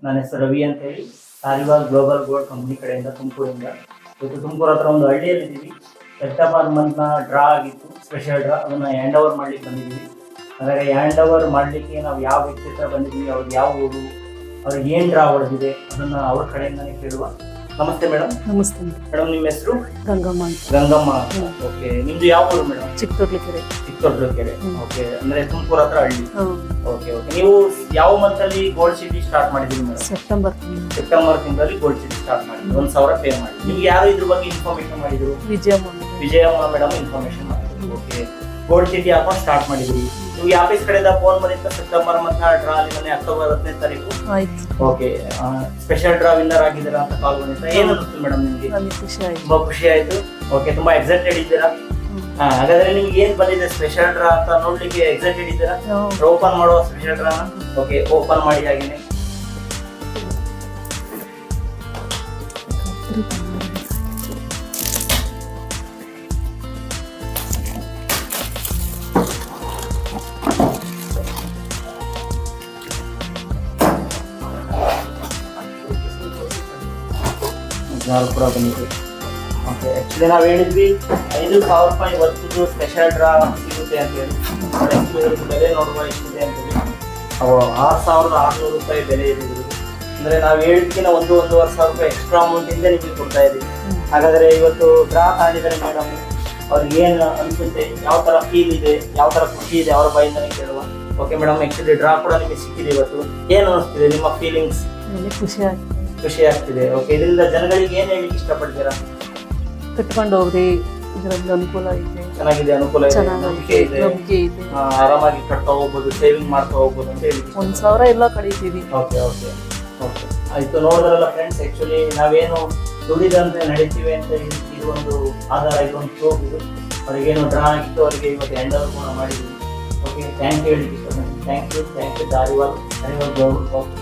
ನನ್ನ ಹೆಸರು ರವಿ ಅಂತ ಹೇಳಿ. ತಾಲಿಬಾಲ್ ಗ್ಲೋಬಲ್ ಗೋಲ್ಡ್ ಕಂಪ್ನಿ ಕಡೆಯಿಂದ ತುಮಕೂರಿಂದ. ಇವತ್ತು ತುಮಕೂರು ಹತ್ರ ಒಂದು ಹಳ್ಳಿಯಲ್ಲಿ ಇದ್ದೀವಿ. ಸೆಪ್ಟೆಂಬರ್ ಮಂತ್ನ ಡ್ರಾ ಆಗಿತ್ತು, ಸ್ಪೆಷಲ್ ಡ್ರಾ. ಅದನ್ನು ಹ್ಯಾಂಡ್ ಓವರ್ ಮಾಡ್ಲಿಕ್ಕೆ ಬಂದಿದ್ದೀವಿ. ಹಾಗಾಗಿ ಹ್ಯಾಂಡ್ ಓವರ್ ಮಾಡಲಿಕ್ಕೆ ನಾವು ಯಾವ ವ್ಯಕ್ತಿ ಹತ್ರ ಬಂದಿದ್ದೀವಿ, ಅವ್ರಿಗೆ ಯಾವ ಊರು, ಅವ್ರಿಗೆ ಏನು ಡ್ರಾ ಹೊಡೆದಿದೆ ಅದನ್ನು ಅವ್ರ ಕಡೆಯಿಂದನೇ ಕೇಳುವ. ನಮಸ್ತೆ ಮೇಡಮ್. ನಮಸ್ತೆ ಮೇಡಮ್, ನಿಮ್ಮ ಹೆಸರು? ಗಂಗಮ್ಮ ಅಂತ. ಗಂಗಮ್ಮ. ಓಕೆ, ನಿಮ್ದು ಯಾವ ಊರು ಮೇಡಮ್? ಚಿಕ್ಕದೊಡ್ಲಕೆರೆ. ಚಿಕ್ಕದೊಡ್ಲಕೆರೆ. ಓಕೆ, ಅಂದ್ರೆ ತುಮಕೂರು ಹತ್ರ ಹಳ್ಳಿ. Okay okay. ನೀವು ಯಾವ ಮಂತ್ ಅಲ್ಲಿ ಗೋಲ್ಡ್ ಸಿಟಿ ಸ್ಟಾರ್ಟ್ ಮಾಡಿದ್ರಿ ಮೇಡಮ್? ಸೆಪ್ಟೆಂಬರ್ ತಿಂಗಳಲ್ಲಿ ಗೋಲ್ಡ್ ಸಿಟಿ ಸ್ಟಾರ್ಟ್ ಮಾಡಿದ್ರಿ. 1,000 ಪೇ ಮಾಡಿ. ನಿಮ್ಗೆ ಯಾರು ಇದ್ರ ಬಗ್ಗೆ ಇನ್ಫಾರ್ಮೇಶನ್ ಮಾಡಿದ್ರು? ವಿಜಯಮ್ಮ ಮೇಡಮ್ ಇನ್ಫಾರ್ಮೇಶನ್ ಮಾಡಿದ್ರು. Okay, gold city account start ಮಾಡಿದ್ರಿ. ನಿಮ್ಗೆ ಆಫೀಸ್ ಕಡೆಯಿಂದ ಫೋನ್ ಬಂದಿತ್ತು ಸೆಪ್ಟೆಂಬರ್ ಮಂತ್ ಡ್ರಾ ಅಲ್ಲಿ ಮೊನ್ನೆ ಅಕ್ಟೋಬರ್ 10ನೇ ತಾರೀಕು. ಓಕೆ, ಸ್ಪೆಷಲ್ ಡ್ರಾ ವಿನ್ನರ್ ಆಗಿದ್ದೀರಾ ಅಂತ ಕಾಲ್ ಬಂದಿತ್ತು. ಏನು ಅನಿಸ್ತು ಮೇಡಮ್ ನಿಮ್ಗೆ? ತುಂಬಾ ಖುಷಿ ಆಯ್ತು. ಓಕೆ, ತುಂಬಾ ಎಕ್ಸೈಟೆಡ್ ಇದ್ದೀರಾ? ಹಾಗಾದ್ರೆ ನಿಮ್ಗೆ ಏನ್ ಬಂದಿದೆ ಸ್ಪೆಷಲ್ ಡ್ರಾ ಅಂತ ನೋಡ್ಲಿಕ್ಕೆ ಎಕ್ಸೈಟೆಡ್ ಇದ್ದೀರಾ? ಓಪನ್ ಮಾಡುವ ಸ್ಪೆಷಲ್ ಡ್ರಾ. ಓಕೆ, ಓಪನ್ ಮಾಡಿ. ಹಾಗೇನೆ ಕೂಡ ಬಂದಿದೆ. ಓಕೆ, ಆಕ್ಚುಲಿ ನಾವು ಹೇಳಿದ್ವಿ 5,000 ರೂಪಾಯಿ ವರ್ತು ಸ್ಪೆಷಲ್ ಡ್ರಾ ಸಿಗುತ್ತೆ ಅಂತ ಹೇಳಿ. ಬೆಲೆ ನೋಡುವ ಎಷ್ಟಿದೆ ಅಂತ ಹೇಳಿ. 6,600 ರೂಪಾಯಿ ಬೆಲೆ ಇರೋದು. ಅಂದ್ರೆ ನಾವು ಹೇಳಿದ್ಕಿಂತ 1,500 ರೂಪಾಯಿ ಎಕ್ಸ್ಟ್ರಾ ಅಮೌಂಟ್ ಇಂದ ನಿಮಗೆ ಕೊಡ್ತಾ ಇದ್ದೀವಿ. ಹಾಗಾದ್ರೆ ಇವತ್ತು ಡ್ರಾ ಆಗಿದ್ದಾರೆ ಮೇಡಮ್, ಅವ್ರಿಗೆ ಏನು ಅನಿಸುತ್ತೆ, ಯಾವ ತರ ಫೀಲ್ ಇದೆ, ಯಾವ ತರ ಖುಷಿ ಇದೆ, ಅವರ ಬಾಯಿಂದನೇ ಕೇಳುವ. ಓಕೆ ಮೇಡಮ್, ಆಕ್ಚುಲಿ ಡ್ರಾ ಕೂಡ ನಿಮಗೆ ಸಿಕ್ಕಿದೆ ಇವತ್ತು. ಏನು ಅನಿಸ್ತಿದೆ ನಿಮ್ಮ ಫೀಲಿಂಗ್ಸ್? ಖುಷಿ ಆಗ್ತಿದೆ. ಓಕೆ, ಇದರಿಂದ ಜನಗಳಿಗೆ ಏನ್ ಹೇಳಲಿಕ್ಕೆ ಇಷ್ಟಪಡ್ತೀರಾ? ಕಟ್ಕೊಂಡು ಹೋಗ್ರಿ, ಇದರಲ್ಲಿ ಅನುಕೂಲ ಇದೆ, ಚೆನ್ನಾಗಿದೆ, ಅನುಕೂಲ ಇದೆ, ನಂಬಿಕೆ ಇದೆ, ಆರಾಮಾಗಿ ಕಟ್ತಾ ಹೋಗ್ಬೋದು, ಸೇವಿಂಗ್ ಮಾಡ್ತಾ ಹೋಗ್ಬೋದು ಅಂತ ಹೇಳಿ 1,000 ಎಲ್ಲ ಕಳೀತೀವಿ. ಓಕೆ ಓಕೆ ಓಕೆ, ಆಯ್ತು. ನೋಡಿದ್ರಲ್ಲ ಫ್ರೆಂಡ್ಸ್, ಆಕ್ಚುಲಿ ನಾವೇನು ದುಡಿದಂತೆ ನಡೀತೀವಿ ಅಂತ ಇದು ಒಂದು ಆಧಾರ, ಇದೊಂದು ಪ್ರೂಫ್. ಇದು ಅವ್ರಿಗೇನು ಡ್ರಾ ಆಗಿತ್ತು, ಅವರಿಗೆ ಇವತ್ತು ಹ್ಯಾಂಡ್ ಓವರ್ ಕೂಡ ಮಾಡಿದ್ವಿ. ಓಕೆ, ಥ್ಯಾಂಕ್ ಯು ಹೇಳಲಿಕ್ಕೆ ಇಷ್ಟಪಡ್ತೀನಿ. Thank you Dhariwal government.